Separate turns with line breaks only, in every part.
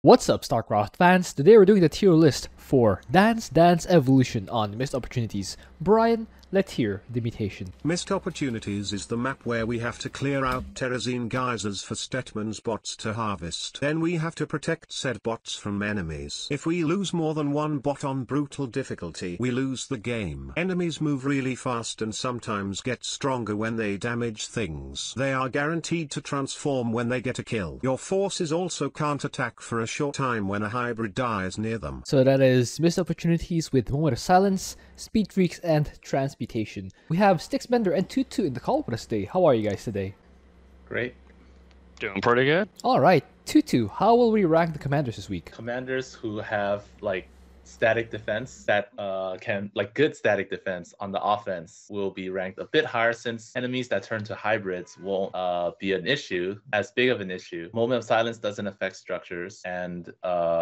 What's up, Starcraft fans? Today we're doing the tier list for Dance Dance Evolution on Missed Opportunities. Brian, let's hear the mutation.
Missed Opportunities is the map where we have to clear out terrazine geysers for Stetmann's bots to harvest. Then we have to protect said bots from enemies. If we lose more than one bot on brutal difficulty, we lose the game. Enemies move really fast and sometimes get stronger when they damage things. They are guaranteed to transform when they get a kill. Your forces also can't attack for a short time when a hybrid dies near them.
So that is Missed Opportunities with Moment of Silence, Speed Freaks, and Transmutation. We have Sticksbender and Twotuuu in the call with us today. How are you guys today?
Great.
Doing pretty good.
Alright, Twotuuu, how will we rank the commanders this week?
Commanders who have like static defense that can good static defense on the offense will be ranked a bit higher, since enemies that turn to hybrids won't be an issue, as big of an issue. Moment of Silence doesn't affect structures, and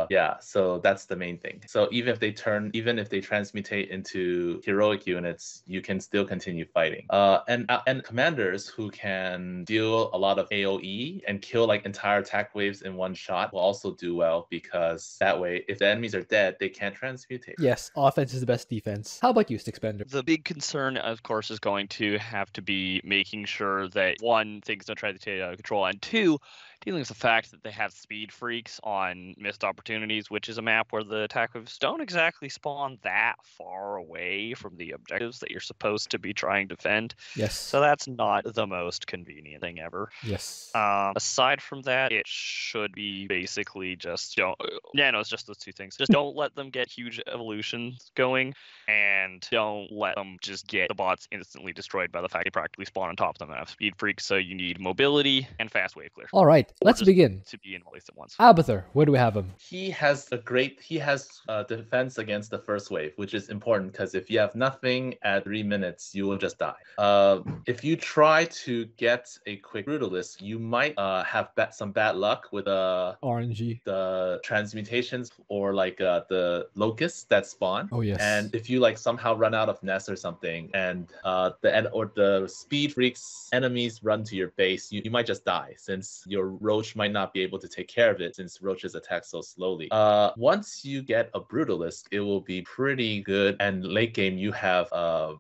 yeah, so that's the main thing. So even if they transmutate into heroic units, you can still continue fighting. And commanders who can deal a lot of AoE and kill like entire attack waves in one shot will also do well, because that way if the enemies are dead, they can't transmutate.
Yes, offense is the best defense. How about you, Sticksbender?
The big concern, of course, is going to have to be making sure that, one, things don't try to take it out of control, and two, dealing with the fact that they have speed freaks on Missed Opportunities, which is a map where the attack waves don't exactly spawn that far away from the objectives that you're supposed to be trying to defend.
Yes.
So that's not the most convenient thing ever.
Yes.
Aside from that, it should be basically just, it's just those two things. Just don't let them get huge evolutions going, and don't let them just get the bots instantly destroyed by the fact they practically spawn on top of them and have speed freaks. So you need mobility and fast wave clear.
Alright, let's begin.
To be in place at once.
Abathur, where do we have him?
He has defense against the first wave, which is important, because if you have nothing at 3 minutes, you will just die. If you try to get a quick brutalist, you might have some bad luck with
RNG,
the transmutations, or the locusts that spawn.
Oh yes.
And if you somehow run out of nests or something, and the speed freaks enemies run to your base, you might just die, since your roach might not be able to take care of it, since roaches attack so slowly. Once you get a brutalist, it will be pretty good, and late game you have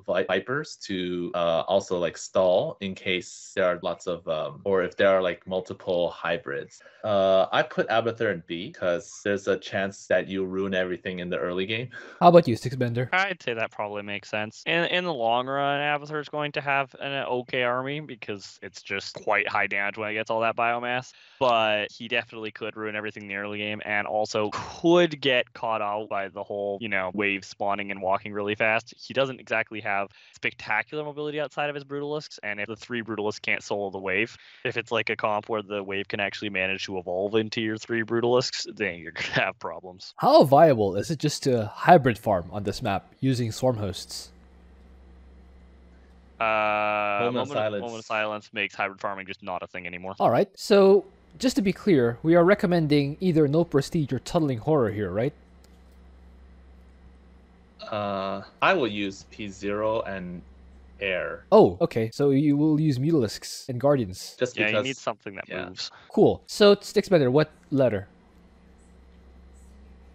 vipers to also stall in case there are lots of or if there are multiple hybrids. I put Abathur in B because there's a chance that you ruin everything in the early game.
How about you, Sticksbender?
I'd say that probably makes sense. In the long run, Abathur is going to have an okay army, because it's just quite high damage when it gets all that biomass. But he definitely could ruin everything in the early game, and also could get caught out by the whole, wave spawning and walking really fast. He doesn't exactly have spectacular mobility outside of his brutalisks, and if the 3 brutalists can't solo the wave, if it's like a comp where the wave can actually manage to evolve into your 3 brutalisks, then you're gonna have problems.
How viable is it just to hybrid farm on this map using swarm hosts?
Moment
of Silence makes hybrid farming just not a thing anymore.
Alright, so just to be clear, we are recommending either no prestige or tuddling horror here, right?
I will use P0 and air.
Oh, okay. So you will use Mutalisks and Guardians.
Just because
you need something that moves.
Cool. So Sticksbender, what letter?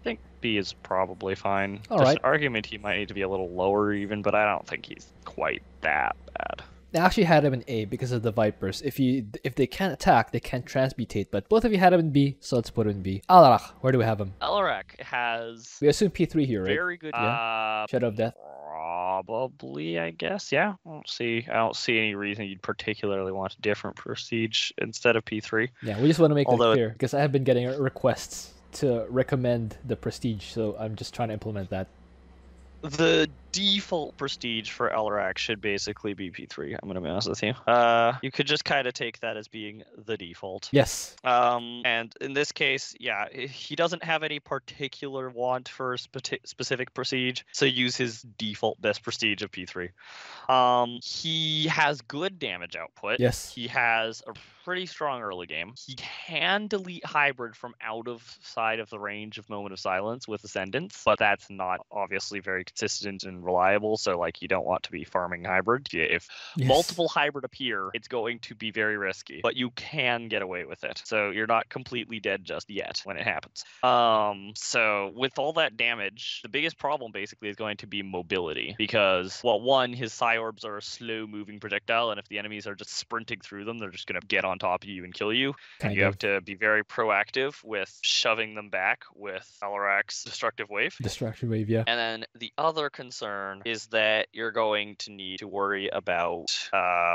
I think B is probably fine.
All
There's
right.
an argument he might need to be a little lower even, but I don't think he's quite that bad.
I actually had him in A because of the Vipers. If they can't attack, they can't transmutate. But both of you had him in B, so let's put him in B. Alarak, where do we have him?
Alarak has
We assume P3 here, right?
very good.
Shadow of Death.
Probably, I guess. Yeah. I don't see any reason you'd particularly want a different prestige instead of P3.
Yeah, we just want to make that clear because I have been getting requests to recommend the prestige, so I'm just trying to implement that.
The default prestige for Alarak should basically be P3, I'm going to be honest with you. You could just kind of take that as being the default.
Yes.
And in this case, yeah, he doesn't have any particular want for specific prestige, so use his default best prestige of P3. He has good damage output.
Yes.
He has a pretty strong early game. He can delete hybrid from out of side of the range of Moment of Silence with Ascendance, but that's not obviously very consistent and unreliable. So like you don't want to be farming hybrid. If multiple hybrid appear, it's going to be very risky, but you can get away with it. So you're not completely dead just yet when it happens. So with all that damage, the biggest problem basically is going to be mobility, because, well, one, his psi orbs are a slow moving projectile, and if the enemies are just sprinting through them, they're just going to get on top of you and kill you. And you have to be very proactive with shoving them back with Alarak's destructive wave.
Destruction wave, yeah.
And then the other concern is that you're going to need to worry about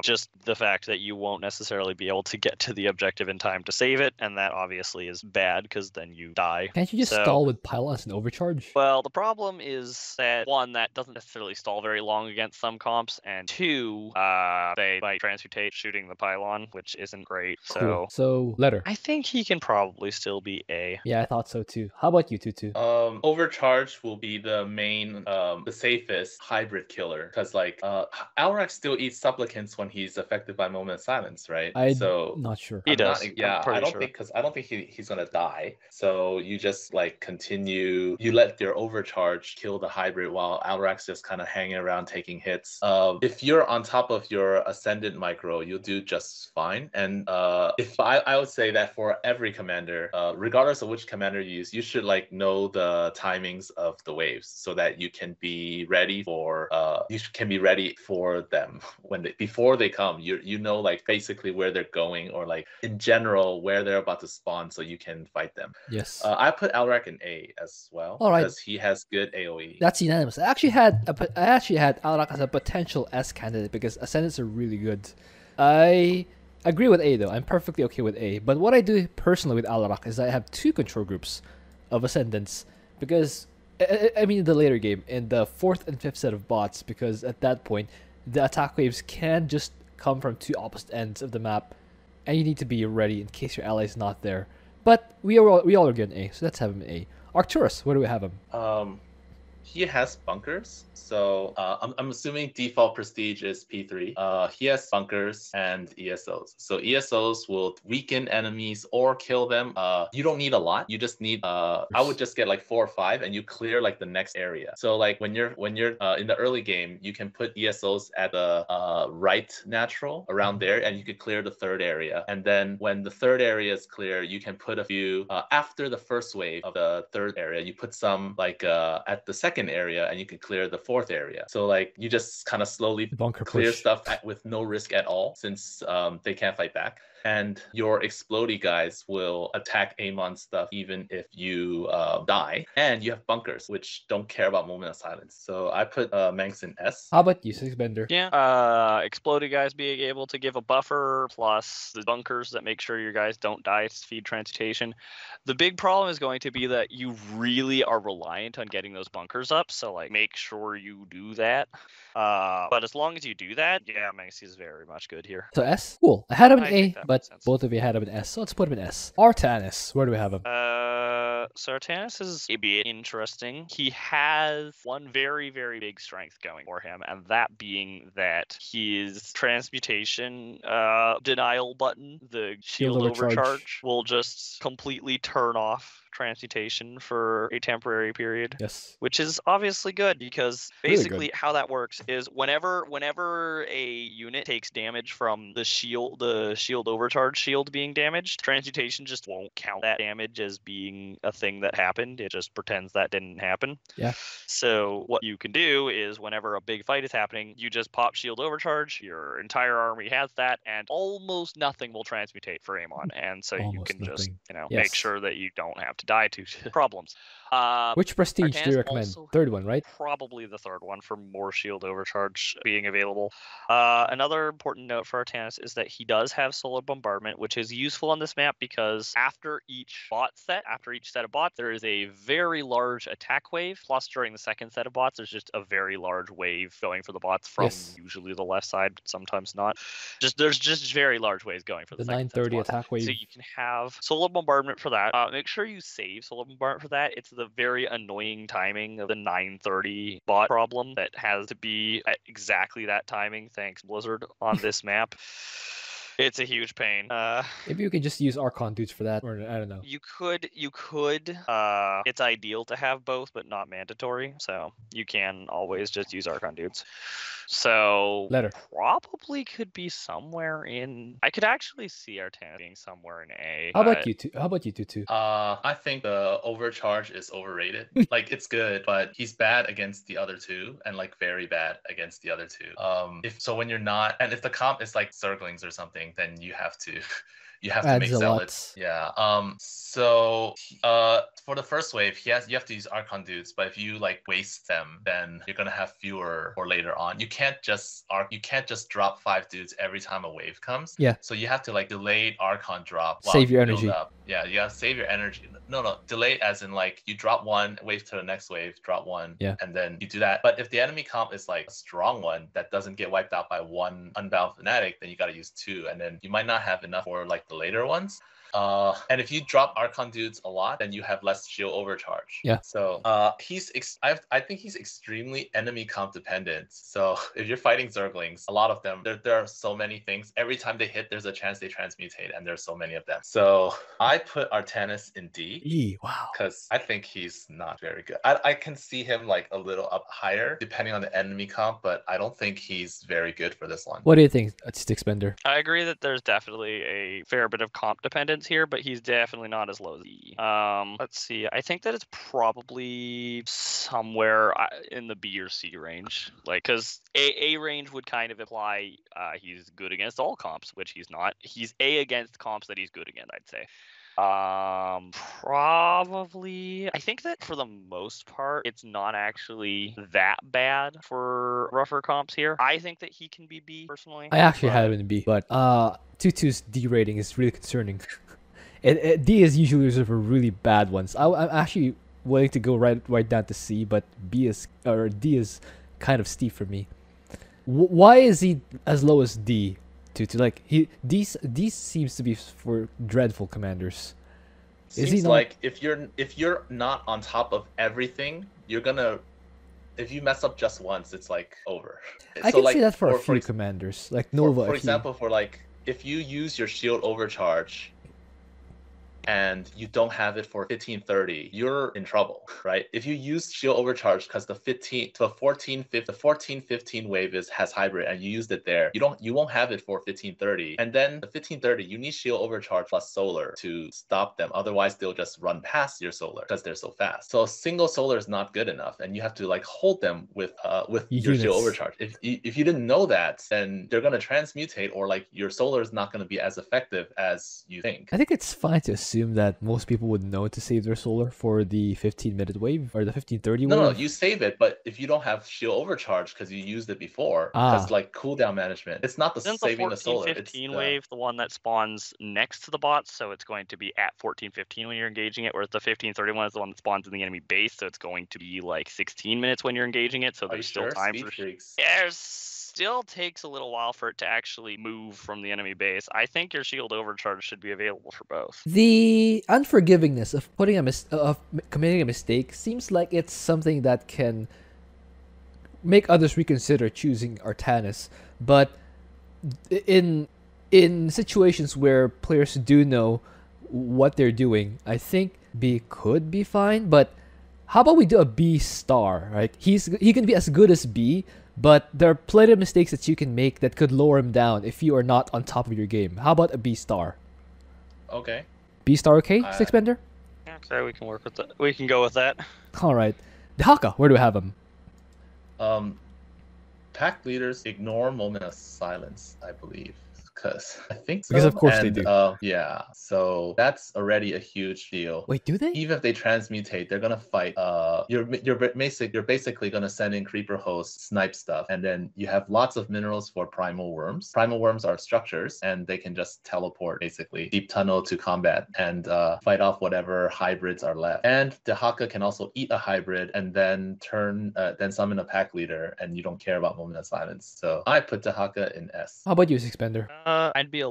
just the fact that you won't necessarily be able to get to the objective in time to save it, and that obviously is bad because then you die.
Can't you just stall with pylons and overcharge?
Well, the problem is that, one, that doesn't necessarily stall very long against some comps, and two, they might transmutate shooting the pylon, which isn't great.
Cool. So letter.
I think he can probably still be A.
Yeah, I thought so too. How about you, Twotuuu?
Overcharge will be the main, the safest hybrid killer, because like Alarak still eats supplicants when he's affected by Moment of Silence, right?
I'm not sure.
He does.
I don't think he's gonna die. So you just like continue. You let your overcharge kill the hybrid while Alarak's just kind of hanging around taking hits. If you're on top of your ascendant micro, you'll do just fine. And if I would say that for every commander, regardless of which commander you use, you should like know the timings of the waves so that you can be ready for them before they come. You know like basically where they're going, or like in general where they're about to spawn, so you can fight them.
Yes.
I put Alarak in A as well.
All right.
Because he has good AoE.
That's unanimous. I actually had Alarak as a potential S candidate because Ascendants are really good. I agree with A though. I'm perfectly okay with A. But what I do personally with Alarak is I have two control groups of Ascendants, because I mean in the later game, in the 4th and 5th set of bots, because at that point the attack waves can just come from two opposite ends of the map, and you need to be ready in case your ally is not there. But we all are good in A, so let's have him in A. Arcturus, where do we have him?
He has bunkers, so I'm assuming default prestige is P3. He has bunkers and ESOs. So ESOs will weaken enemies or kill them. You don't need a lot. You just need I would just get like 4 or 5, and you clear like the next area. So like when you're in the early game, you can put ESOs at the right natural around there, and you could clear the 3rd area. And then when the 3rd area is clear, you can put a few after the first wave of the 3rd area. You put some like at the 2nd area, and you can clear the 4th area. So like you just kind of slowly clear stuff with no risk at all, since they can't fight back. And your explodey guys will attack Amon stuff even if you die. And you have bunkers, which don't care about Moment of Silence. So I put Manx in S.
How about you, Sticksbender?
Yeah, explodey guys being able to give a buffer, plus the bunkers that make sure your guys don't die to feed transmutation. The big problem is going to be that you really are reliant on getting those bunkers up. So like make sure you do that. But as long as you do that, yeah, Manx is very much good here.
So S? Cool. I had him in A, but
sense.
both of you had him in S, so let's put him in S. Artanis, where do we have him?
So Artanis is a bit interesting. He has one very, very big strength going for him, and that being that his transmutation denial button, the shield overcharge, will just completely turn off transmutation for a temporary period.
Yes.
Which is obviously good, because basically how that works is whenever a unit takes damage from the shield overcharge shield being damaged, transmutation just won't count that damage as being a thing that happened. It just pretends that didn't happen.
Yeah.
So what you can do is whenever a big fight is happening, you just pop shield overcharge, your entire army has that, and almost nothing will transmutate for Amon. And so you can just, make sure that you don't have to die to problems.
Which prestige do you recommend? 3rd one, right?
Probably the 3rd one for more shield overcharge being available. Another important note for Artanis is that he does have solar bombardment, which is useful on this map because after each set of bots, there is a very large attack wave. Plus, during the 2nd set of bots, there's just a very large wave going for the bots from usually the left side, but sometimes not. There's just very large waves going for the
930 attack wave.
So you can have solar bombardment for that. Make sure you save solar bombardment for that. It's the very annoying timing of the 930 bot problem that has to be at exactly that timing. Thanks, Blizzard, on this map. It's a huge pain.
Maybe you can just use Archon dudes for that, or I don't know.
You could. It's ideal to have both, but not mandatory. So you can always just use Archon dudes. So
Letter.
probably could be somewhere in. I could actually see Artanis being somewhere in A.
How about you two? How about you two too?
I think the overcharge is overrated. Like it's good, but he's bad against the other two, and like very bad against the other two. When you're not, and if the comp is like Zerglings or something, then you have to. You have to
Adds
make
a lot.
zealots. Yeah. For the first wave, you have to use Archon dudes, but if you like waste them, then you're gonna have fewer for later on. You can't just drop 5 dudes every time a wave comes.
Yeah.
So you have to like delay Archon drop. While
Save your
you build
energy.
up. Yeah, you gotta save your energy. No, delay as in like you drop one, wave to the next wave, drop one,
Yeah.
and then you do that. But if the enemy comp is like a strong one that doesn't get wiped out by one Unbound Fanatic, then you gotta use 2, and then you might not have enough for like the later ones. And if you drop Archon dudes a lot, then you have less shield overcharge.
Yeah.
So I think he's extremely enemy comp dependent. So if you're fighting Zerglings, a lot of them, there are so many things. Every time they hit, there's a chance they transmutate, and there's so many of them. So I put Artanis in D.
Wow.
Because I think he's not very good. I can see him like a little up higher depending on the enemy comp, but I don't think he's very good for this one.
What do you think, Sticksbender?
I agree that there's definitely a fair bit of comp dependence here, but he's definitely not as low as E. Let's see. I think that it's probably somewhere in the B or C range. Like, because A range would kind of imply he's good against all comps, which he's not. He's A against comps that he's good against, I'd say. Probably. I think that for the most part, it's not actually that bad for rougher comps here. I think that he can be B personally.
I actually had him in B, but Twotuu's D rating is really concerning. D is usually reserved for really bad ones. I'm actually willing to go right down to C, but D is kind of steep for me. Why is he as low as D? To like D seems to be for dreadful commanders.
Seems
he not...
like if you're not on top of everything, you're gonna. If you mess up just once, it's like over.
I can see that for a few commanders, like Nova.
For example, for like if you use your shield overcharge and you don't have it for 1530, you're in trouble, right? If you use shield overcharge because the 1415 wave has hybrid and you used it there, you won't have it for 1530. And then the 1530, you need shield overcharge plus solar to stop them. Otherwise, they'll just run past your solar because they're so fast. So a single solar is not good enough, and you have to like hold them with your shield overcharge. If you didn't know that, then they're gonna transmutate, or like your solar is not gonna be as effective as you think.
I think it's fine to assume that most people would know to save their solar for the 15-minute wave or the 1530 wave.
No, you save it, but if you don't have shield overcharge because you used it before, because like cooldown management, it's not saving the solar.
It's the 1415 wave, the one that spawns next to the bots, so it's going to be at 1415 when you're engaging it, whereas the 1531 is the one that spawns in the enemy base, so it's going to be like 16 minutes when you're engaging it. So there's still time for. Still takes a little while for it to actually move from the enemy base. I think your shield overcharge should be available for both.
The unforgivingness of committing a mistake seems like it's something that can make others reconsider choosing Artanis, but in situations where players do know what they're doing, I think B could be fine. But how about we do a B star? Right? He can be as good as B. But there are plenty of mistakes that you can make that could lower him down if you are not on top of your game. How about a B star?
Okay.
B star, okay, Sticksbender?
Okay, we can work with that. We can go with that.
All right. Dehaka, where do we have him?
Pack leaders ignore moment of silence, I believe. Because I think so.
Because of course they do.
Yeah, so that's already a huge deal.
Wait, do they?
Even if they transmutate, they're gonna fight. You're basically gonna send in creeper hosts, snipe stuff, and then you have lots of minerals for primal worms. Primal worms are structures, and they can just teleport basically deep tunnel to combat and fight off whatever hybrids are left. And Dehaka can also eat a hybrid and then summon a pack leader, and you don't care about moment of silence. So I put Dehaka in S.
How about you, Sticksbender?
I'd be a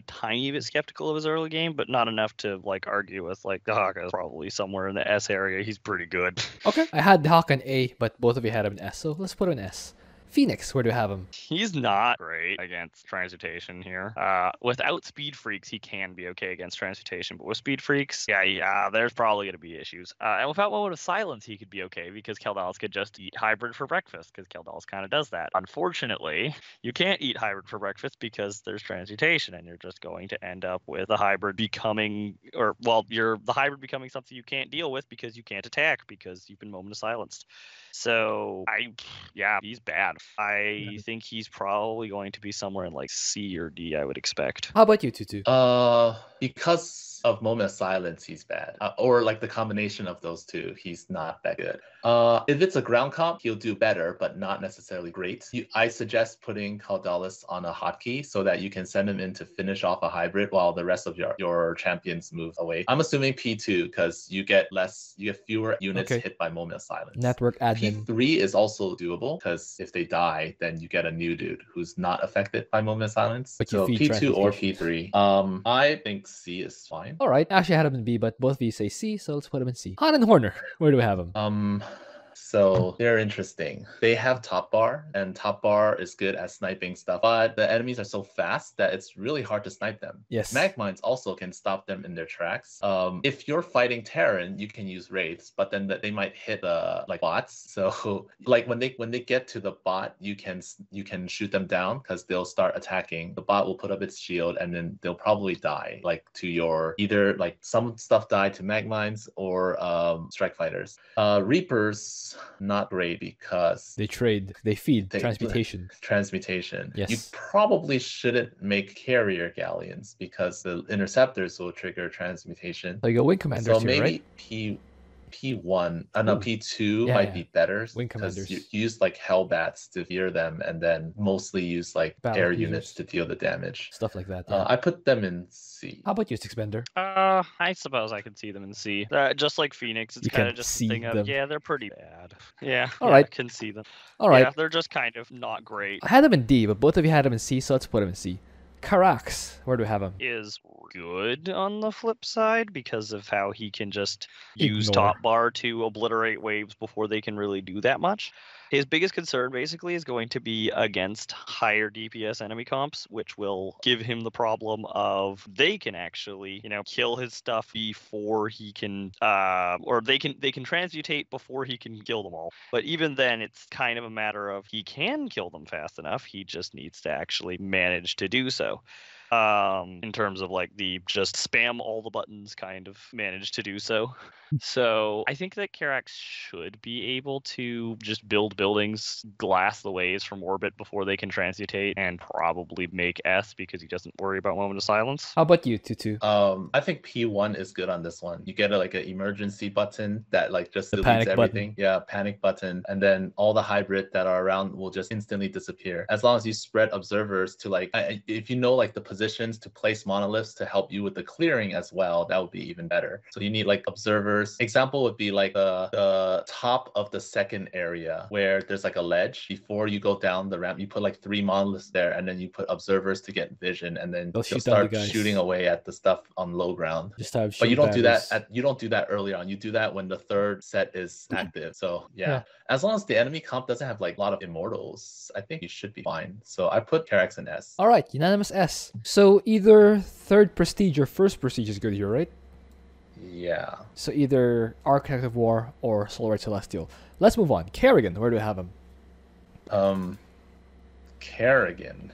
tiny bit skeptical of his early game, but not enough to like argue with. Like Dehaka is probably somewhere in the S area. He's pretty good.
Okay, I had Dehaka in A, but both of you had him in S, so let's put him in S. Fenix, where do you have him?
He's not great against Transmutation here. Without Speed Freaks, he can be okay against Transmutation, but with Speed Freaks, yeah, there's probably going to be issues. And without Moment of Silence, he could be okay because Keldalis could just eat Hybrid for breakfast, because Keldalis kind of does that. Unfortunately, you can't eat Hybrid for breakfast because there's Transmutation, and you're just going to end up with the Hybrid becoming, the Hybrid becoming something you can't deal with because you can't attack because you've been Moment of Silenced. So, he's bad. I think he's probably going to be somewhere in like C or D, I would expect.
How about you, Twotuuu?
Because of Moment of Silence, he's bad. Or like the combination of those two, he's not that good. If it's a ground comp, he'll do better, but not necessarily great. I suggest putting Keldalis on a hotkey so that you can send him in to finish off a hybrid while the rest of your champions move away. I'm assuming P2 because you get fewer units hit by Moment of Silence.
Network admin.
P3 is also doable because if they die, then you get a new dude who's not affected by Moment of Silence.
But
so P2 or P3. I think C is fine.
All right. Actually, I had him in B, but both of you say C, so let's put him in C. Han and Horner, where do we have him?
So they're interesting. They have top bar, and top bar is good at sniping stuff, but the enemies are so fast that it's really hard to snipe them.
Yes.
Magmines also can stop them in their tracks. If you're fighting Terran, you can use wraiths, but then they might hit like bots. So like when they get to the bot, you can shoot them down because they'll start attacking. The bot will put up its shield, and then they'll probably die like to your either like some stuff die to Magmines or strike fighters. Reapers. Not great because
they feed Transmutation.
Yes. You
You
probably shouldn't make carrier galleons because the interceptors will trigger Transmutation.
So you go Wing Commanders
So
here,
maybe
right?
P1, P2 might be better
Wing
because
Commanders.
you use like Hellbats to veer them and then mostly use like
Battle
air
cruisers.
units to deal the damage.
Stuff like that. Yeah.
I put them in C.
How about you, Sticksbender?
I suppose I can see them in C. Just like Phoenix, it's
You
kind
can
of just
see
a thing of,
them.
they're pretty bad. Yeah,
All
I
right.
can see them.
All right.
Yeah, they're just kind of not great.
I had them in D, but both of you had them in C, so let's put him in C. Karax, where do we have him?
Is good on the flip side because of how he can just use
Ignore.
top bar to obliterate waves before they can really do that much. His biggest concern basically is going to be against higher DPS enemy comps, which will give him the problem of they can actually, kill his stuff before he can, or they can transmutate before he can kill them all. But even then, it's kind of a matter of he can kill them fast enough. He just needs to actually manage to do so. In terms of like the just spam all the buttons kind of manage to do so. So I think that Karax should be able to just build buildings, glass the waves from orbit before they can transmutate, and probably make S because he doesn't worry about Moment of Silence.
How about you, Twotuuu?
I think P1 is good on this one. You get like an emergency button that like just
The
deletes
panic
everything.
button.
Yeah, panic button, and then all the hybrid that are around will just instantly disappear. As long as you spread observers to like, if you know like the positions to place monoliths to help you with the clearing as well, that would be even better. So you need like observers. Example would be like the top of the second area where there's like a ledge. Before you go down the ramp, you put like 3 monoliths there, and then you put observers to get vision, and then
They'll
you'll
shoot down the
start
guys.
shooting away at the stuff on low ground.
Just have
But you
shield
don't do that
batteries.
you don't do that early on. You do that when the third set is active. So
Yeah.
as long as the enemy comp doesn't have like a lot of immortals, I think you should be fine. So I put Karax in S.
All right, unanimous S. So either third prestige or first prestige is good here, right?
Yeah.
So either Architect of War or Solar Celestial. Let's move on. Kerrigan, where do we have him?
Kerrigan.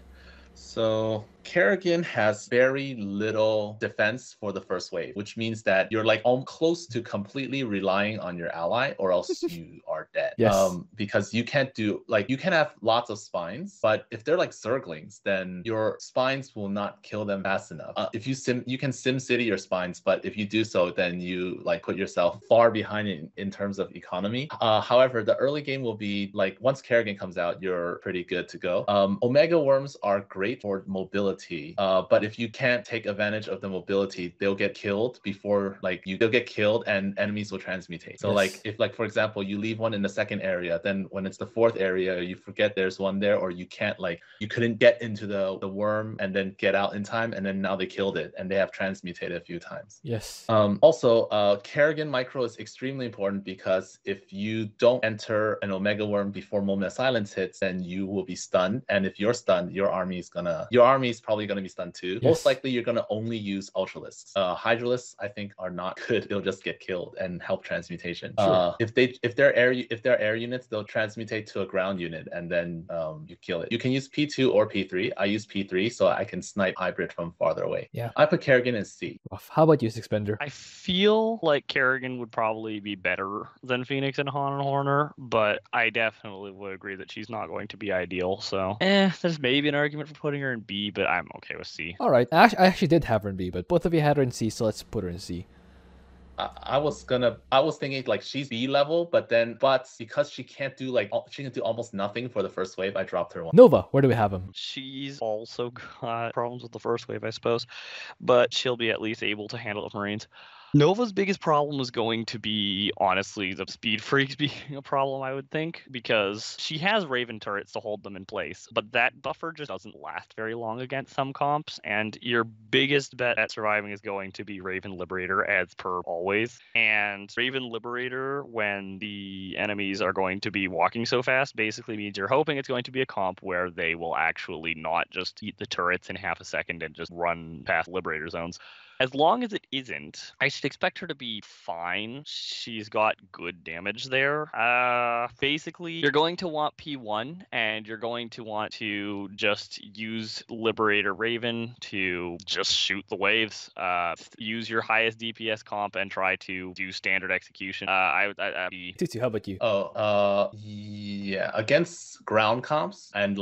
So Kerrigan has very little defense for the first wave, which means that you're like close to completely relying on your ally, or else you are dead.
Yes.
Because you can't do like, you can have lots of spines, but if they're like circlings, then your spines will not kill them fast enough. If you can sim city your spines, but if you do so, then you like put yourself far behind in terms of economy. However, the early game will be like once Kerrigan comes out, you're pretty good to go. Omega worms are great for mobility mobility. But if you can't take advantage of the mobility, they'll get killed before they'll get killed and enemies will transmutate. So
Yes.
if for example you leave one in the second area, then when it's the fourth area, you forget there's one there, or you can't you couldn't get into the worm and then get out in time, and then now they killed it and they have transmutated a few times.
Yes.
Also, Kerrigan micro is extremely important because if you don't enter an Omega Worm before Moment of Silence hits, then you will be stunned. And if you're stunned, your army is probably gonna be stunned too.
Yes.
Most likely, you're gonna only use Ultralisks. Hydralisks, I think, are not good. They'll just get killed and help transmutation.
Sure.
If they're air units, they'll transmutate to a ground unit, and then you kill it. You can use P2 or P3. I use P3 so I can snipe hybrid from farther away.
Yeah.
I put Kerrigan in C.
How about you, Sticksbender?
I feel like Kerrigan would probably be better than Phoenix and Han and Horner, but I definitely would agree that she's not going to be ideal. So, there's maybe an argument for putting her in B, but I'm okay with C.
All right. I actually did have her in B, but both of you had her in C, so let's put her in C.
I was thinking she's B level, but because she can't do she can do almost nothing for the first wave, I dropped her one.
Nova, where do we have him?
She's also got problems with the first wave, I suppose, but she'll be at least able to handle the Marines. Nova's biggest problem is going to be, honestly, the speed freaks being a problem, I would think, because she has Raven turrets to hold them in place, but that buffer just doesn't last very long against some comps, and your biggest bet at surviving is going to be Raven Liberator, as per always. And Raven Liberator, when the enemies are going to be walking so fast, basically means you're hoping it's going to be a comp where they will actually not just eat the turrets in half a second and just run past Liberator zones. As long as it isn't, I should expect her to be fine. She's got good damage there. Basically, you're going to want P1, and you're going to want to just use Liberator Raven to just shoot the waves. Use your highest DPS comp and try to do standard execution.
Twotuuu, how about you?
Yeah, against ground comps and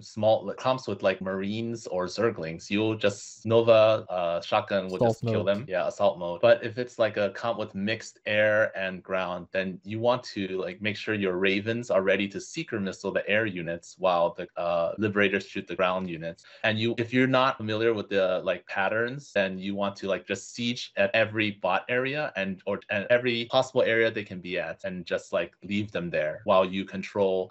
small comps with Marines or Zerglings, you'll just Nova shotgun will
Assault
just kill
mode.
them. Yeah, assault mode. But if it's a comp with mixed air and ground, then you want to make sure your Ravens are ready to seeker missile the air units while the Liberators shoot the ground units. And if you're not familiar with the patterns, then you want to just siege at every bot area and every possible area they can be at, and just leave them there while you control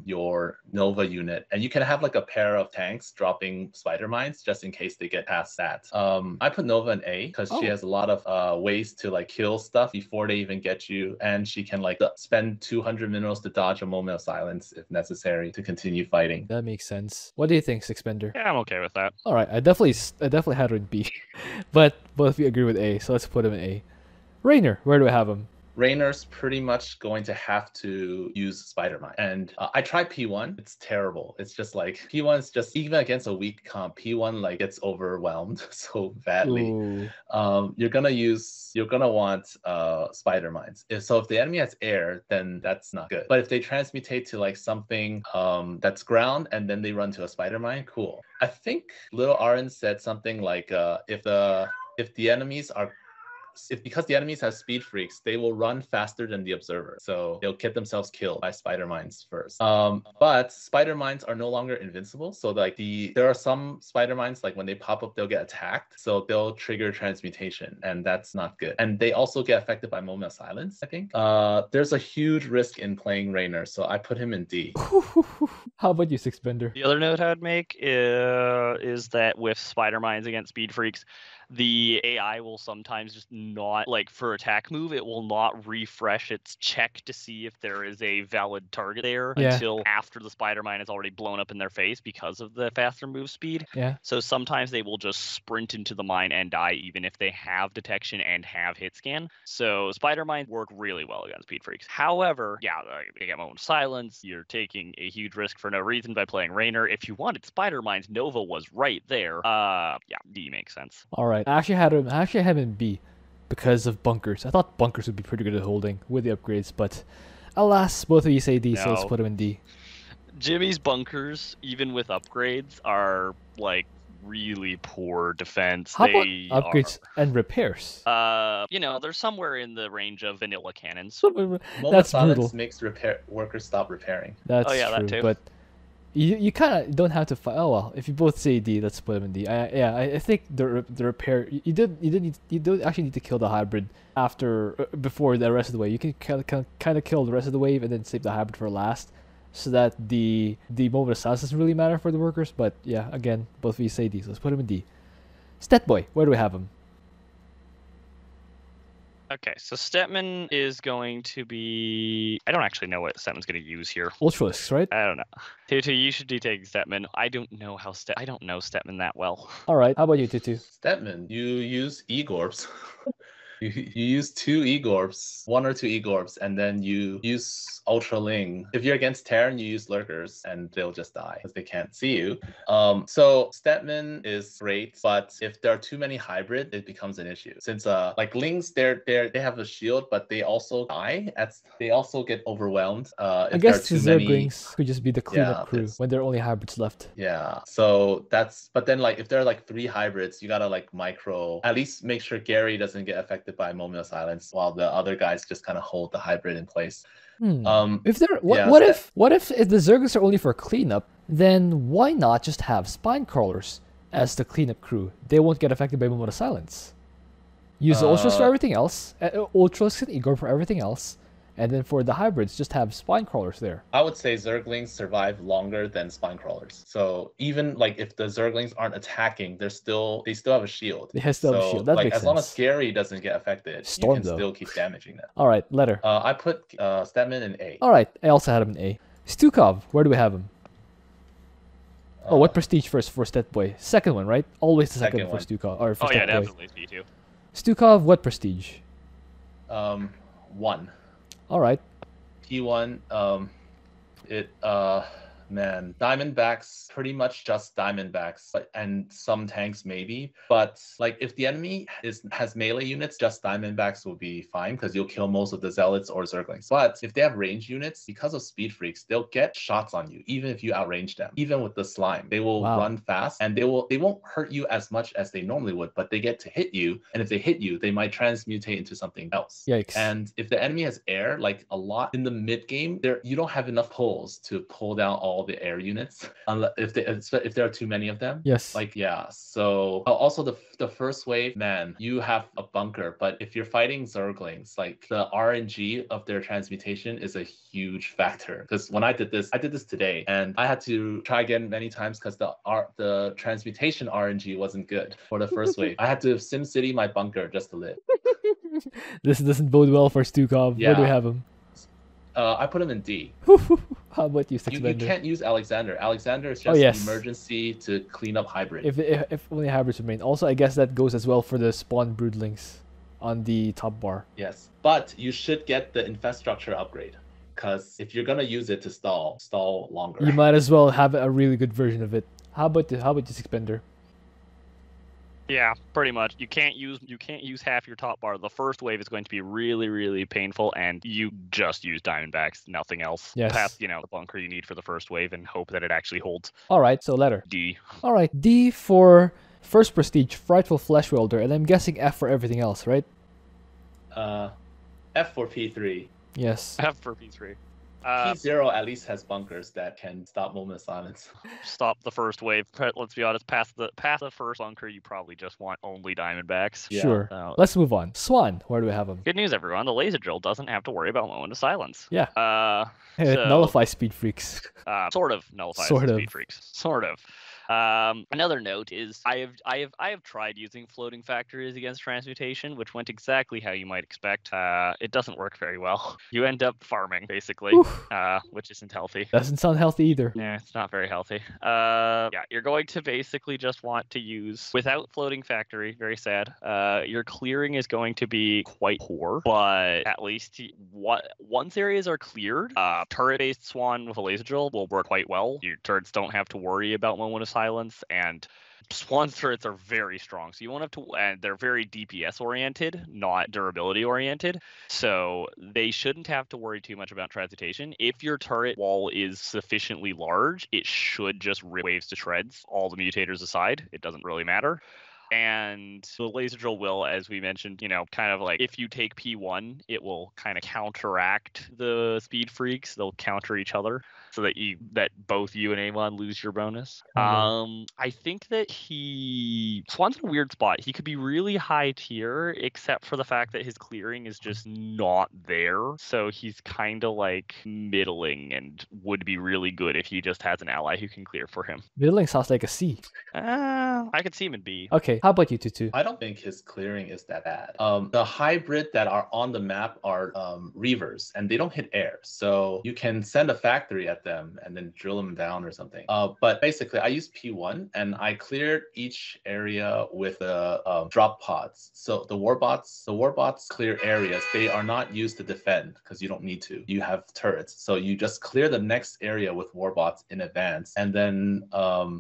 your Nova unit. And you can have a pair of tanks dropping spider mines just in case they get past that. I put Nova in A because she has a lot of ways to kill stuff before they even get you, and she can spend 200 minerals to dodge a moment of silence if necessary to continue fighting.
That makes sense. What do you think, Sticksbender?
Yeah, I'm okay with that.
All right, I definitely had her in B, but both of you agree with A, so let's put him in A. Raynor, where do I have him?
Raynor's pretty much going to have to use Spider-Mine. And I tried P1. It's terrible. It's just P1 is just, even against a weak comp, P1 gets overwhelmed so badly. You're gonna want Spider-Mines. If the enemy has air, then that's not good. But if they transmutate to something that's ground and then they run to a Spider-Mine, cool. I think Little Aaron said something because the enemies have speed freaks, they will run faster than the observer. So they'll get themselves killed by spider mines first. But spider mines are no longer invincible. So there are some spider mines, when they pop up, they'll get attacked. So they'll trigger transmutation, and that's not good. And they also get affected by moment of silence, I think. There's a huge risk in playing Raynor, so I put him in D.
How about you, Sticksbender?
The other note I'd make is that with spider mines against speed freaks, the AI will sometimes just not, for attack move, it will not refresh its check to see if there is a valid target there until after the spider mine has already blown up in their face because of the faster move speed.
Yeah.
So sometimes they will just sprint into the mine and die even if they have detection and have hit scan. So spider mines work really well against speed freaks. However, they get moment of silence. You're taking a huge risk for no reason by playing Raynor. If you wanted spider mines, Nova was right there. D makes sense.
All right. I actually had him in B because of bunkers. I thought bunkers would be pretty good at holding with the upgrades, but alas, both of you say D, so let's put him in D.
Jimmy's bunkers, even with upgrades, are really poor defense.
How about upgrades and repairs?
They're somewhere in the range of vanilla cannons.
That's brutal.
Makes repair workers stop repairing.
That's true,
that too.
But You kind of don't have to fight. Oh well, if you both say D, let's put them in D. I think the repair you don't actually need to kill the hybrid before the rest of the wave. You can kind of kill the rest of the wave and then save the hybrid for last, so that the moment of silence doesn't really matter for the workers. But yeah, again, both of you say D, so let's put him in D. Stet boy, where do we have him?
Okay, so Stetmann is going to be... I don't actually know what Stetmann's going to use here.
Ultralisks, right?
I don't know. Twotuuu, you should be taking Stetmann. I don't know I don't know Stetmann that well.
All right, how about you, Twotuuu?
Stetmann, you use Egorps. You use 2 Egorps, 1 or 2 Egorps, and then you use Ultraling. If you're against Terran, you use Lurkers, and they'll just die because they can't see you. So Stetmann is great, but if there are too many hybrid, it becomes an issue. Since like Lings, they have a shield, but they also die. They also get overwhelmed.
I guess the Zerglings could just be the cleanup crew when there are only hybrids left.
Yeah, so that's. But then like if there are like 3 hybrids, you gotta like at least make sure Gary doesn't get affected by a moment of silence, while the other guys just kind of hold the hybrid in place.
If there, what if the Zerglings are only for cleanup, then why not just have spine crawlers as the cleanup crew? They won't get affected by moment of silence. Use the Ultras for everything else, Ultras and Igor for everything else, and then for the hybrids, just have spine crawlers there.
I would say Zerglings survive longer than spine crawlers. So even like if the Zerglings aren't attacking, they still have a shield.
They still have a shield. That
like
makes
as
sense.
long as Gary doesn't get affected, you can still keep damaging them.
All right, letter.
I put Stetmann in A.
All right, I also had him in A. Stukov, where do we have him? What prestige first for Stet Boy? Second one, right? Always the second one for Stukov. Or for Stet Boy.
Definitely P2.
Stukov, what prestige?
1.
All right.
P1, Diamondbacks, pretty much just Diamondbacks, and some tanks maybe. But like if the enemy has melee units, just Diamondbacks will be fine because you'll kill most of the Zealots or Zerglings. But if they have range units, because of speed freaks, they'll get shots on you even if you outrange them. Even with the slime, they will run fast and they won't hurt you as much as they normally would, but they get to hit you. And if they hit you, they might transmutate into something else.
Yikes.
And if the enemy has air, like a lot in the mid game, you don't have enough pulls to pull down all the air units if there are too many of them.
Yes.
Like so also the first wave, man, you have a bunker, but if you're fighting Zerglings, like the RNG of their transmutation is a huge factor. Because when I did this today, and I had to try again many times because the transmutation RNG wasn't good for the first wave. I had to SimCity my bunker just to live.
This doesn't bode well for Stukov. Where do we have him?
I put him in D.
How about you, Sticksbender?
You can't use Alexander. Alexander is just an emergency to clean up hybrid.
If only hybrids remain. Also, I guess that goes as well for the spawn broodlings on the top bar.
Yes, but you should get the infrastructure upgrade, because if you're gonna use it to stall longer,
you might as well have a really good version of it. How about you, Sticksbender?
Yeah, pretty much. You can't use half your top bar. The first wave is going to be really, really painful, and you just use Diamondbacks, nothing else.
Yes.
Past, the bunker you need for the first wave, and hope that it actually holds.
All right, so letter
D.
All right, D for first prestige, Frightful Flesh Welder, and I'm guessing F for everything else, right?
F for P3.
Yes.
F for P3.
P0 at least has bunkers that can stop moment of silence.
Stop the first wave. Let's be honest, past the first bunker, you probably just want only Diamondbacks.
Yeah. Sure. Let's move on. Swann, where do we have him?
Good news, everyone. The laser drill doesn't have to worry about moment of silence.
Yeah. It nullifies speed freaks.
Sort of nullifies speed freaks. Sort of. Another note is I have tried using floating factories against transmutation, which went exactly how you might expect. It doesn't work very well. You end up farming basically, which isn't healthy.
Doesn't sound healthy either.
Yeah, it's not very healthy. You're going to basically just want to use without floating factory. Very sad. Your clearing is going to be quite poor, but at least once areas are cleared, turret-based Swann with a laser drill will work quite well. Your turrets don't have to worry about moment of silence, and Swann turrets are very strong, so you won't have to, and they're very DPS oriented, not durability oriented, so they shouldn't have to worry too much about transmutation. If your turret wall is sufficiently large, it should just rip waves to shreds, all the mutators aside. It doesn't really matter. And the laser drill will, as we mentioned, kind of like if you take P1, it will kind of counteract the speed freaks. They'll counter each other so that both you and Amon lose your bonus. I think that Swann's in a weird spot. He could be really high tier, except for the fact that his clearing is just not there. So he's kind of like middling and would be really good if he just has an ally who can clear for him.
Middling sounds like a C.
I could see him in B.
Okay, how about you, Twotuuu?
I don't think his clearing is that bad. The hybrid that are on the map are reavers, and they don't hit air. So you can send a factory at them and then drill them down or something. But basically, I used P1, and I cleared each area with the drop pods. So the warbots clear areas. They are not used to defend because you don't need to. You have turrets. So you just clear the next area with warbots in advance. And then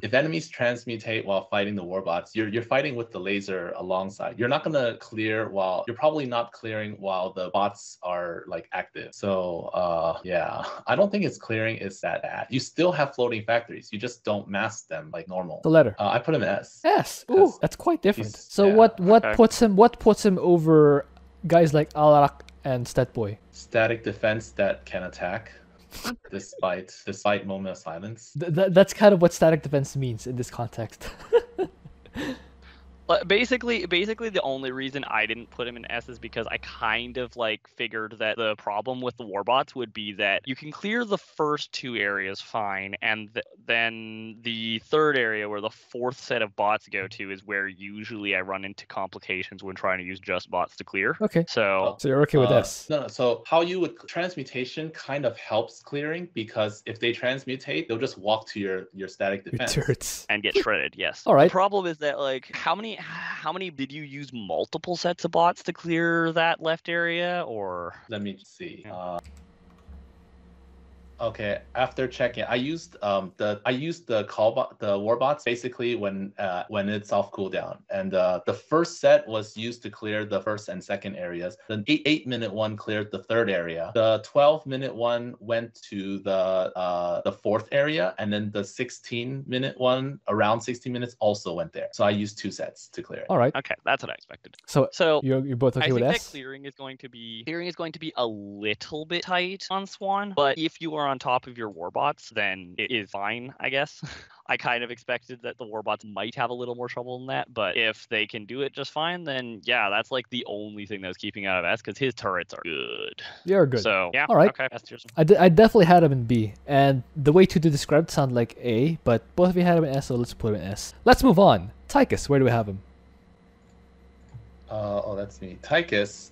if enemies transmutate while fighting the warbots, you're fighting with the laser alongside. You're not gonna clear you're probably not clearing while the bots are like active. So yeah, I don't think its clearing is that bad. You still have floating factories. You just don't mass them like normal.
The letter.
I put him in S.
S. Ooh, that's quite different. So
yeah.
what puts him over guys like Alarak and Stetboy?
Static defense that can attack despite moment of silence.
That's kind of what static defense means in this context.
But basically, the only reason I didn't put him in S is because I kind of like figured that the problem with the warbots would be that you can clear the first two areas fine, and then the third area where the fourth set of bots go to is where usually I run into complications when trying to use just bots to clear.
Okay.
So
you're okay with S?
No. So how you would transmutation kind of helps clearing, because if they transmutate, they'll just walk to your static defense
turrets
and get shredded. Yes.
All right.
The problem is that like how many did you use multiple sets of bots to clear that left area, or? Let
me see. Okay, after checking, I used the warbots basically when it's off cooldown, and the first set was used to clear the first and second areas. The 8-minute one cleared the third area. The 12-minute one went to the fourth area, and then the 16-minute one around 16 minutes also went there. So I used 2 sets to clear it.
All right.
Okay, that's what I expected.
So you're both okay with S?
I think that clearing is going to be a little bit tight on Swann, but if you are on top of your warbots, then it is fine, I guess. I kind of expected that the warbots might have a little more trouble than that, but if they can do it just fine, then yeah, that's like the only thing that was keeping out of S, because his turrets are good.
They're good.
So yeah,
all right.
Okay.
I definitely had him in B, and the way to describe sound like A, but both of you had him in S, so let's put him in S. Let's move on. Tychus, where do we have him?
That's me. Tychus,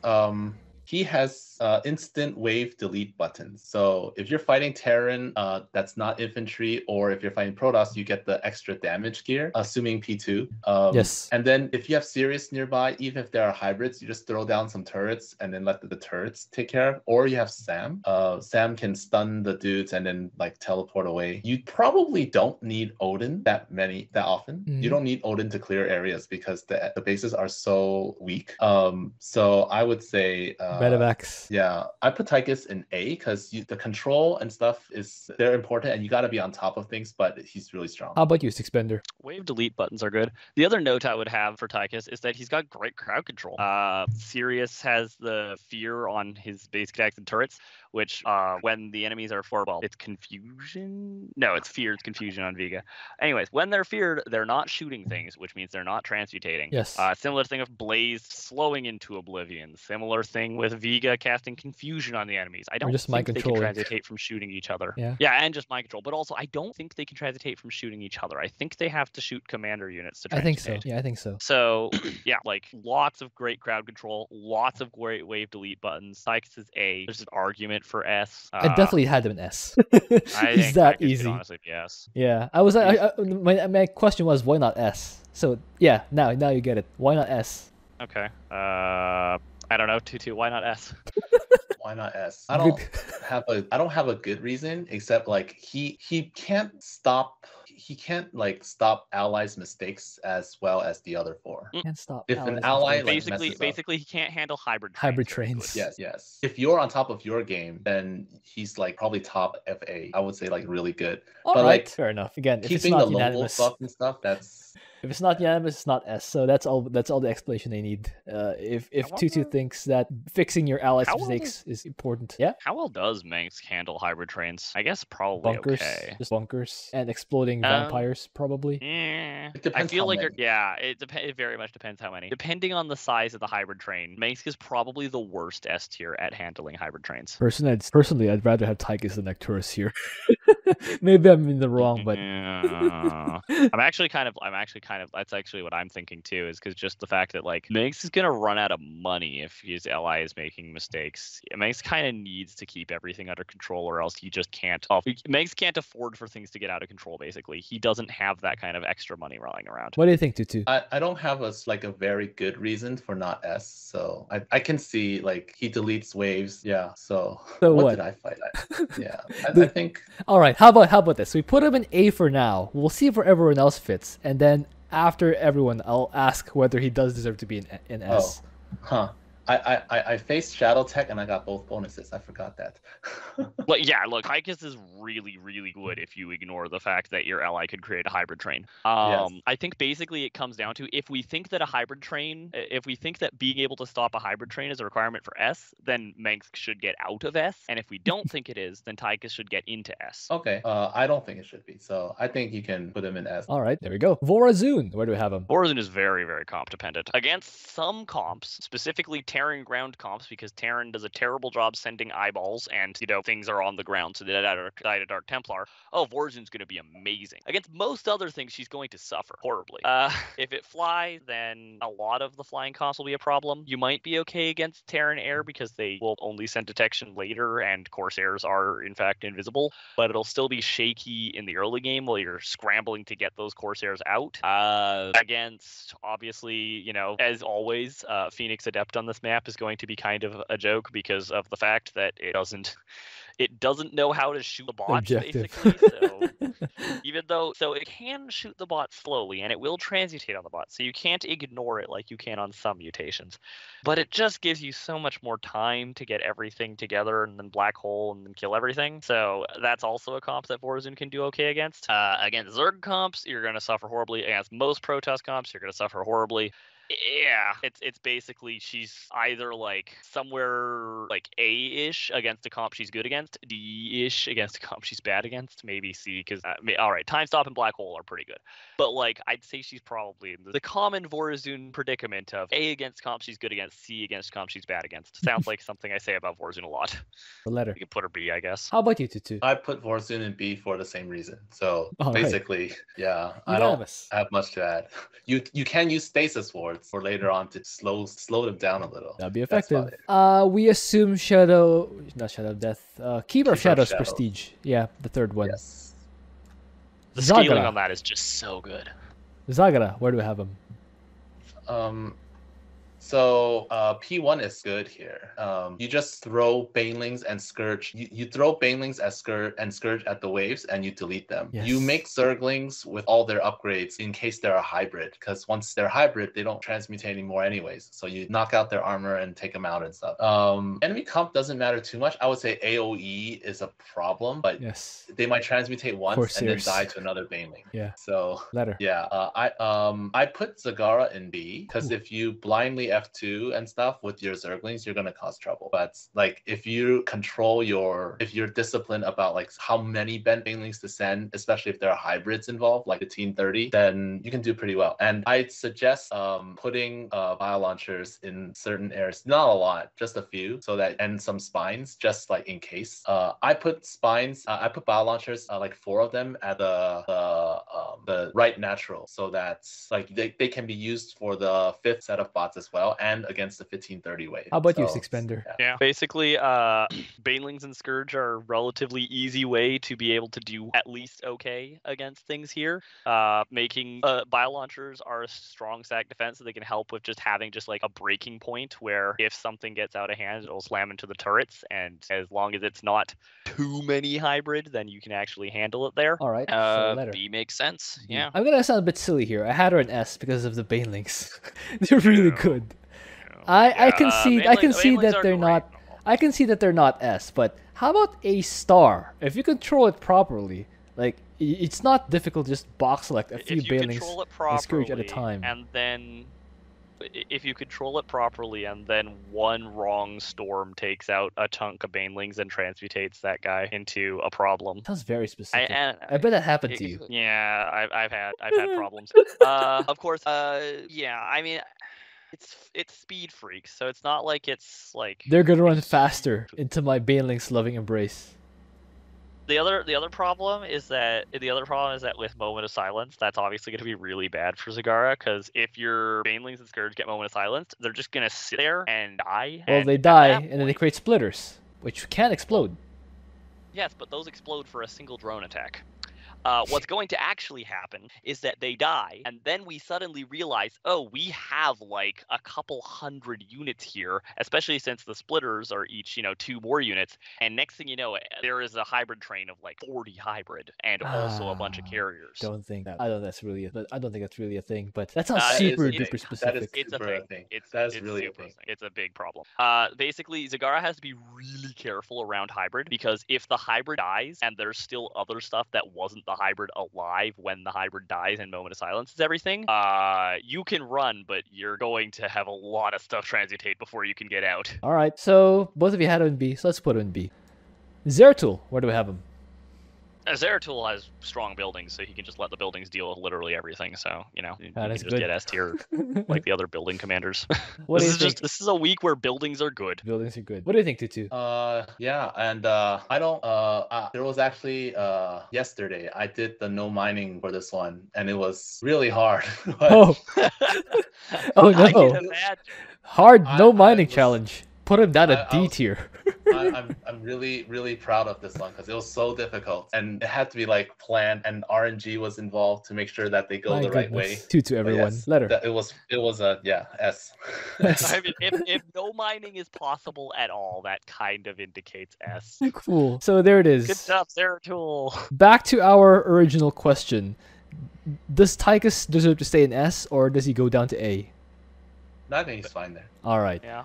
he has instant wave delete buttons. So if you're fighting Terran that's not infantry, or if you're fighting Protoss, you get the extra damage gear, assuming P2.
Yes.
And then if you have Sirius nearby, even if there are hybrids, you just throw down some turrets and then let the turrets take care of. Or you have Sam. Sam can stun the dudes and then like teleport away. You probably don't need Odin that often. You don't need Odin to clear areas because the bases are so weak. So I would say
Medivacs.
Yeah, I put Tychus in A because the control and stuff they're important, and you got to be on top of things, but he's really strong.
How about you, Sticksbender?
Wave delete buttons are good. The other note I would have for Tychus is that he's got great crowd control. Sirius has the fear on his basic attacks and turrets, which when the enemies are it's confusion? No, it's fear, it's confusion on Vega. Anyways, when they're feared, they're not shooting things, which means they're not transmutating.
Yes.
Similar thing of Blaze slowing into oblivion. Similar thing with Vega casting confusion on the enemies. I don't think they can transmutate from shooting each other.
Yeah,
and just mind control. But also, I don't think they can transmutate from shooting each other. I think they have to shoot commander units to transmutate.
I think so. Yeah, I think so.
So, yeah, like lots of great crowd control, lots of great wave delete buttons. Tychus is A. There's an argument for S.
I definitely had them in S.
It's
that easy.
Honestly, yes.
Yeah, my question was, why not S? So yeah, now you get it. Why not S?
Okay. I don't know. Twotuuu, why not S?
Why not S? I don't have a good reason, except like he can't stop allies' mistakes as well as the other 4.
Can't stop.
If an ally
basically he can't handle hybrid
trains.
Yes. If you're on top of your game, then he's like probably top FA. I would say like really good.
All
but
right,
like
fair enough. Again, if
keeping
it's not
the lone wolf
unanimous
buff and stuff, that's
If it's not unanimous, it's not S. So that's all. That's all the explanation they need. If Twotuuu thinks that fixing your allies' mistakes is important, yeah.
How well does Manx handle hybrid trains? I guess probably
Bunkers,
okay.
just bunkers and exploding vampires, probably.
Yeah,
It depends
I feel
how
like
many.
it very much depends how many. Depending on the size of the hybrid train, Manx is probably the worst S tier at handling hybrid trains.
Personally, I'd rather have Tychus than Arcturus here. Maybe I'm in the wrong, but
Yeah. I'm actually kind of. That's actually what I'm thinking too. Is because just the fact that like Manx is gonna run out of money if his ally is making mistakes. Manx kind of needs to keep everything under control, or else he just can't. Manx can't afford for things to get out of control. Basically, he doesn't have that kind of extra money rolling around.
what do you think, Twotuuu?
I don't have a very good reason for not S, so I can see like he deletes waves. Yeah. So what did I fight at? Yeah. I think.
All right. How about this? We put him in A for now. We'll see if everyone else fits, and then after everyone, I'll ask whether he does deserve to be in S.
Huh. I faced Shadow Tech and I got both bonuses. I forgot that.
Look, Tychus is really, really good if you ignore the fact that your ally could create a hybrid train.
Yes.
I think basically it comes down to if we think that being able to stop a hybrid train is a requirement for S, then Manx should get out of S, and if we don't think it is, then Tychus should get into S.
Okay. I don't think it should be. So I think you can put him in S.
All right, there we go. Vorazun, where do we have him?
Vorazun is very, very comp dependent. Against some comps, specifically Terran ground comps, because Terran does a terrible job sending eyeballs and, things are on the ground, so that at Dark Templar, Vorazun's going to be amazing. Against most other things, she's going to suffer horribly. If it flies, then a lot of the flying comps will be a problem. You might be okay against Terran air because they will only send detection later, and Corsairs are, in fact, invisible, but it'll still be shaky in the early game while you're scrambling to get those Corsairs out. Against, obviously, as always, Phoenix Adept on this map is going to be kind of a joke because of the fact that it doesn't know how to shoot the bots, basically. So it can shoot the bot slowly, and it will transmutate on the bot, so you can't ignore it like you can on some mutations. But it just gives you so much more time to get everything together and then black hole and then kill everything. So that's also a comp that Vorazun can do okay against. Against Zerg comps, you're going to suffer horribly. Against most Protoss comps, you're going to suffer horribly. Yeah, it's basically she's either like somewhere like A-ish against a comp she's good against, D-ish against a comp she's bad against, maybe C, because all right, Time Stop and Black Hole are pretty good, but like I'd say she's probably in the common Vorazun predicament of A against comp she's good against, C against comp she's bad against. Sounds like something I say about Vorazun a lot.
The letter.
You can put her B, I guess.
How about you, Twotuuu?
I put Vorazun in B for the same reason. So basically, yeah, I
Unanimous.
don't have much to add. You can use stasis wards for later on to slow them down a little.
That'd be effective. We assume not Shadow of Death. Keeper of Shadows Prestige. Yeah, the third one.
Yes.
The scaling on that is just so good.
Zagara, where do we have him?
So P1 is good here. You just throw Banelings and Scourge. You throw Banelings and Scourge at the waves and you delete them.
Yes.
You make Zerglings with all their upgrades in case they're a hybrid, because once they're hybrid, they don't transmutate anymore anyways. So you knock out their armor and take them out and stuff. Enemy comp doesn't matter too much. I would say AoE is a problem, but
yes,
they might transmutate once
Corsairs.
and then die to another Baneling.
Yeah.
So
letter.
yeah, I put Zagara in B because if you blindly F2 and stuff with your Zerglings, you're gonna cause trouble. But like if you're disciplined about like how many bent Banelings to send, especially if there are hybrids involved, like 15-30, then you can do pretty well. And I'd suggest putting bio launchers in certain areas, not a lot, just a few, so that, and some spines, just like in case. I put spines, I put bio launchers, like 4 of them at the right natural, so that like they can be used for the 5th set of bots as well, and against the 15-30 wave.
How about you, Sticksbender?
Yeah. Basically, Banelings and Scourge are a relatively easy way to be able to do at least okay against things here. Making bio launchers are a strong stack defense, so they can help with just having just like a breaking point where if something gets out of hand, it'll slam into the turrets, and as long as it's not too many hybrid, then you can actually handle it there.
All right. So
B makes sense. Yeah.
I'm gonna sound a bit silly here. I had her in S because of the Banelings. They're really good. I can see that they're not. I can see that they're not S, but how about A star? If you control it properly, Like, it's not difficult to just box select a few
If you
banelings
control it
and Scourge
properly,
at a time.
and then if you control it properly, and then one wrong storm takes out a chunk of banelings and transmutates that guy into a problem.
Sounds very specific.
and
I bet that happened to you.
Yeah, I've had problems. Of course. Yeah. I mean, it's speed freaks, so it's not like it's like
They're gonna run faster into my banelings loving embrace.
the other problem is that with Moment of Silence, that's obviously going to be really bad for Zagara, because if your Banelings and Scourge get Moment of Silence, they're just going to sit there and die.
Well,
and
they
at
die,
that
and then they
point-
create splitters, which can explode.
Yes, but those explode for a single drone attack. What's going to actually happen is that they die, and then we suddenly realize, oh, we have like a couple hundred units here, especially since the splitters are each, 2 more units. And next thing you know, there is a hybrid train of like 40 hybrid, and also a bunch of carriers.
I don't think that's really a thing. But that sounds
That is
super
a
duper
thing.
specific.
It's a
Super
thing.
thing. That is really a
super
thing.
It's a big problem. Basically, Zagara has to be really careful around hybrid, because if the hybrid dies and there's still other stuff that wasn't the hybrid alive when the hybrid dies and Moment of Silence is everything, you can run, but you're going to have a lot of stuff transmutate before you can get out.
All right, so both of you had him in B, so let's put him in B. Zeratul, where do we have him?
Zeratul has strong buildings, so he can just let the buildings deal with literally everything. So you can
that's
just
good.
get S tier like the other building commanders.
What do you
this is
think?
this is a week where buildings are good.
Buildings are good. What do you think, Twotuuu?
Yeah, and I don't. There was actually yesterday I did the no mining for this one, and it was really hard. But
Oh, oh
I can
no!
imagine.
Hard no
I
mining
was-
challenge. Put him down
I
at D
was-
tier.
I'm really proud of this one because it was so difficult, and it had to be like planned, and RNG was involved to make sure that they go
My
the right way.
goodness. Twotuuu,
But
everyone.
yes,
Letter.
It was a S.
I mean, if no mining is possible at all, that kind of indicates S.
Cool. So there it is.
Good stuff, Zeratul.
Back to our original question. Does Tychus deserve to stay in S, or does he go down to A?
No, I think he's fine there.
All right.
Yeah.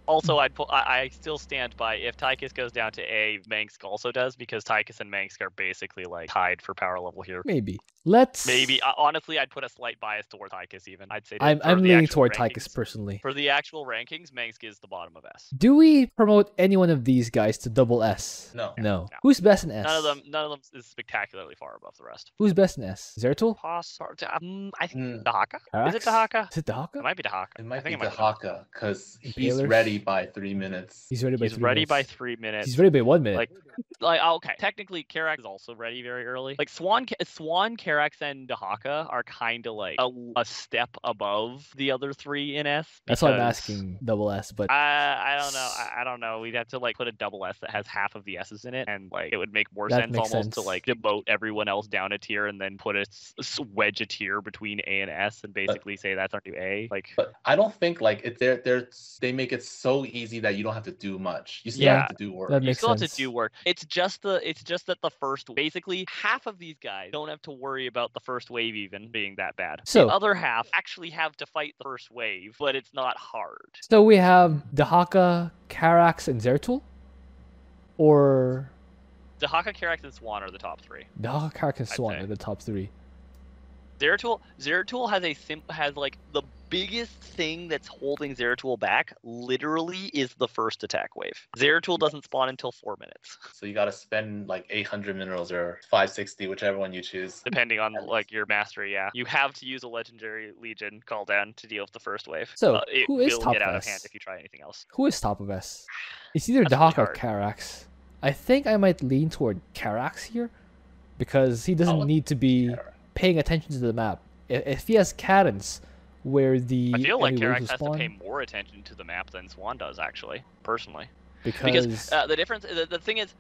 Also, I still stand by, if Tychus goes down to A, Mengsk also does, because Tychus and Mengsk are basically like tied for power level here.
Maybe. Let's.
Maybe honestly, I'd put a slight bias towards Tychus even. I'd say
I'm
for the
leaning
actual
toward
rankings-
Tychus personally.
For the actual rankings, Mengsk is the bottom of S.
Do we promote any one of these guys to double S?
No.
No. Who's best in S?
None of them is spectacularly far above the rest.
Who's best in S? Zeratul?
I think
Mm.
Dehaka. Is it
Karax?
Dehaka?
Is it Dehaka?
It might be Dehaka.
It might
I think
be
it might
Dehaka because he's
Impalers?
ready by 3 minutes.
He's ready by
He's
3
ready
minutes.
by 3 minutes.
He's ready by 1 minute.
Like okay, technically Karax is also ready very early. Like Swann, Karax, and Dehaka are kind of like a step above the other 3 in S.
That's why I'm
because-
asking double S, but
I don't know. I don't know. We'd have to like put a double S that has half of the S's in it, and like it would make more
That
sense
makes
almost to
sense.
like demote everyone else down a tier and then put a wedge a tier between A and S and basically say that's our new A. Like
But I don't think like they make it so easy that you don't have to do much. You still
Yeah.
have to do work.
That
you
makes
still have
sense.
to do work. It's just that the first, basically half of these guys don't have to worry about the first wave even being that bad.
So-
the other half actually have to fight the first wave, but it's not hard.
So we have Dehaka, Karax, and Zeratul? Or
Dehaka, Karax, and Swann are the top 3.
Dehaka, Karax, and
I'd
Swann
say.
are the top 3.
Zeratul has like the biggest thing that's holding Zeratul back literally is the first attack wave. Zeratul doesn't spawn until 4 minutes,
So you got to spend like 800 minerals or 560, whichever one you choose.
depending on
At
like your mastery. Yeah, you have to use a legendary legion call down to deal with the first wave.
So,
it
who is
will
top
get out
S?
of hand if you try anything else.
Who is top of S? It's either
That's
Dehaka or
really
Karax. I think I might lean toward Karax here because he doesn't
Oh,
need to be
Karax.
paying attention to the map. If he has cadence where the
I feel like
enemy waves
Karax
will
has to
spawn,
pay more attention to the map than Swann does, actually, personally.
because
The difference, the thing is,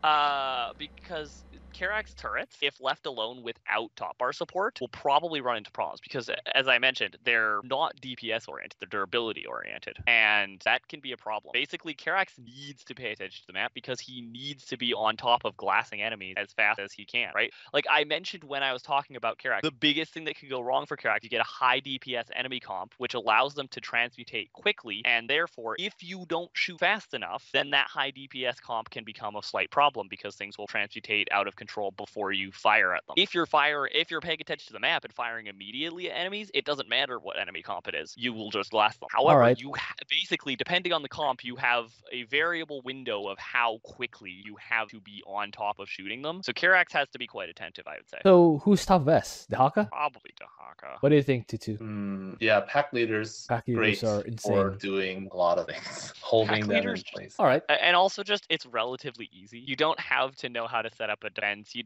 because Karax turrets, if left alone without top bar support, will probably run into problems because, as I mentioned, they're not DPS oriented, they're durability oriented, and that can be a problem. Basically, Karax needs to pay attention to the map because he needs to be on top of glassing enemies as fast as he can, right? Like I mentioned when I was talking about Karax, the biggest thing that could go wrong for Karax, you get a high DPS enemy comp, which allows them to transmutate quickly, and therefore, if you don't shoot fast enough, then that high DPS comp can become a slight problem because things will transmutate out of control before you fire at them. If you're paying attention to the map and firing immediately at enemies, it doesn't matter what enemy comp it is. You will just blast them. However,
Alright.
you basically, depending on the comp, you have a variable window of how quickly you have to be on top of shooting them. So Karax has to be quite attentive, I would say.
So who's top of S? Dehaka?
Probably Dehaka.
What do you think, Twotuuu?
Yeah, pack leaders,
Pack leaders
great
are
for
insane.
doing a lot of things, holding
Pack
them
leaders-
in place.
All right.
And also just, it's relatively easy. You don't have to know how to set up a defense. You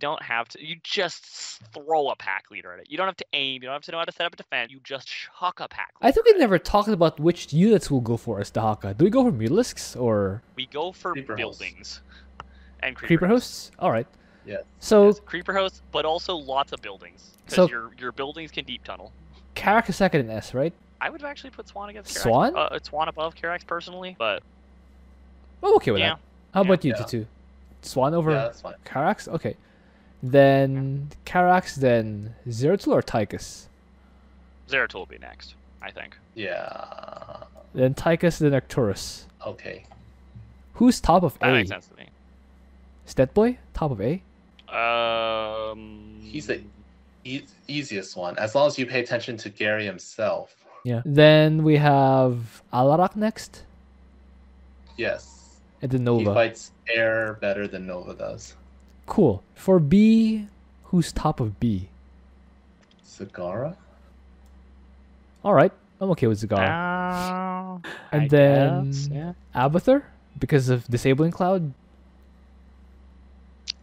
just throw a pack leader at it. You don't have to aim. You don't have to know how to set up a defense. You just chuck a pack leader
I think we
at it.
never talked about which units we'll go for as Dehaka. Do we go for Mutalisks or
We go for
Creeper hosts.
buildings. And
Creeper hosts? All right.
Yeah.
So
Yes, creeper hosts, but also lots of buildings.
So-
Because your buildings can deep tunnel.
Karax is second in S, right?
I would actually put Swann against Karax.
Swann?
Swann above Karax personally, but
I'm okay with
yeah.
that. How about you,
Yeah.
Twotuuu? Swann over
Yeah, that's fine.
Karax? Okay. Then Karax, then Zeratul or Tychus?
Zeratul will be next, I think.
Yeah.
Then Tychus, then Arcturus.
Okay.
Who's top of
That
A?
makes sense to me.
Stetboy? Top of A?
He's the easiest one, as long as you pay attention to Gary himself.
Yeah. Then we have Alarak next,
Yes.
and then
He
Nova.
fights air better than Nova does.
Cool. For B, who's top of B?
Zagara?
All right. I'm okay with Zagara. And
I
then
guess, yeah.
Abathur, because of disabling cloud.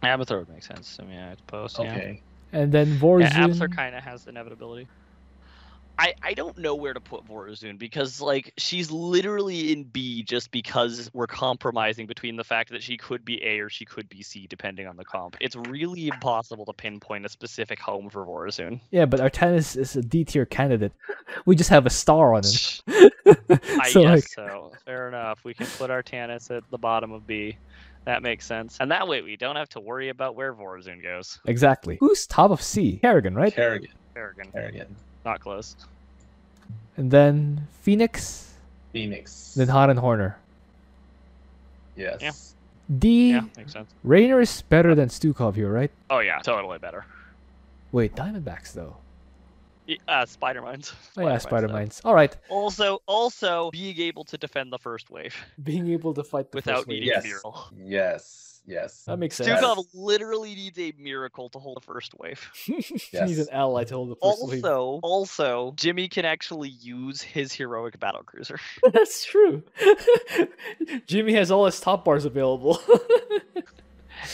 Abathur would make sense to me, I suppose. Yeah.
Okay.
And then
Yeah,
Vorazun.
Abathur kind of has inevitability. I don't know where to put Vorazun because like she's literally in B just because we're compromising between the fact that she could be A or she could be C depending on the comp. It's really impossible to pinpoint a specific home for Vorazun.
Yeah, but Artanis is a D tier candidate. We just have a star on him.
I
So,
guess
like-
so. Fair enough. We can put Artanis at the bottom of B. That makes sense. And that way we don't have to worry about where Vorazun goes.
Exactly. Who's top of C? Kerrigan, right?
Kerrigan.
Kerrigan. Not close.
And then Fenix,
Phoenix.
then Han and Horner.
Yes.
Yeah.
D,
Yeah, makes sense.
Raynor is better than Stukov here, right?
Oh yeah, totally better.
Wait, Diamondbacks though.
Spider Mines.
Oh yeah, Spider Mines. All right.
Also being able to defend the first wave
Being able to fight the
without
first wave.
needing
Yes.
a miracle.
Yes. Yes.
That makes sense.
Stukov literally needs a miracle to hold the first wave.
He's
Yes.
an ally to hold the first wave.
Also, Jimmy can actually use his heroic battle cruiser.
That's true. Jimmy has all his top bars available.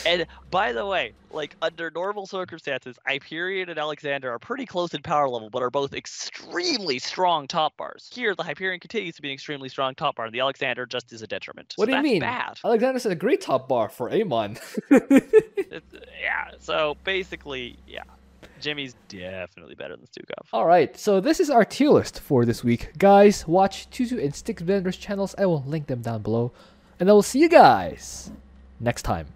And by the way, like under normal circumstances, Hyperion and Alexander are pretty close in power level, but are both extremely strong top bars. Here, the Hyperion continues to be an extremely strong top bar, and the Alexander just is a detriment.
What
So
do you
that's
mean?
Bad.
Alexander's a great top bar for Amon.
Yeah. So basically, yeah, Jimmy's definitely better than Stukov.
All right, so this is our tier list for this week. Guys, watch Twotuuu and Sticksbender's channels. I will link them down below. And I will see you guys next time.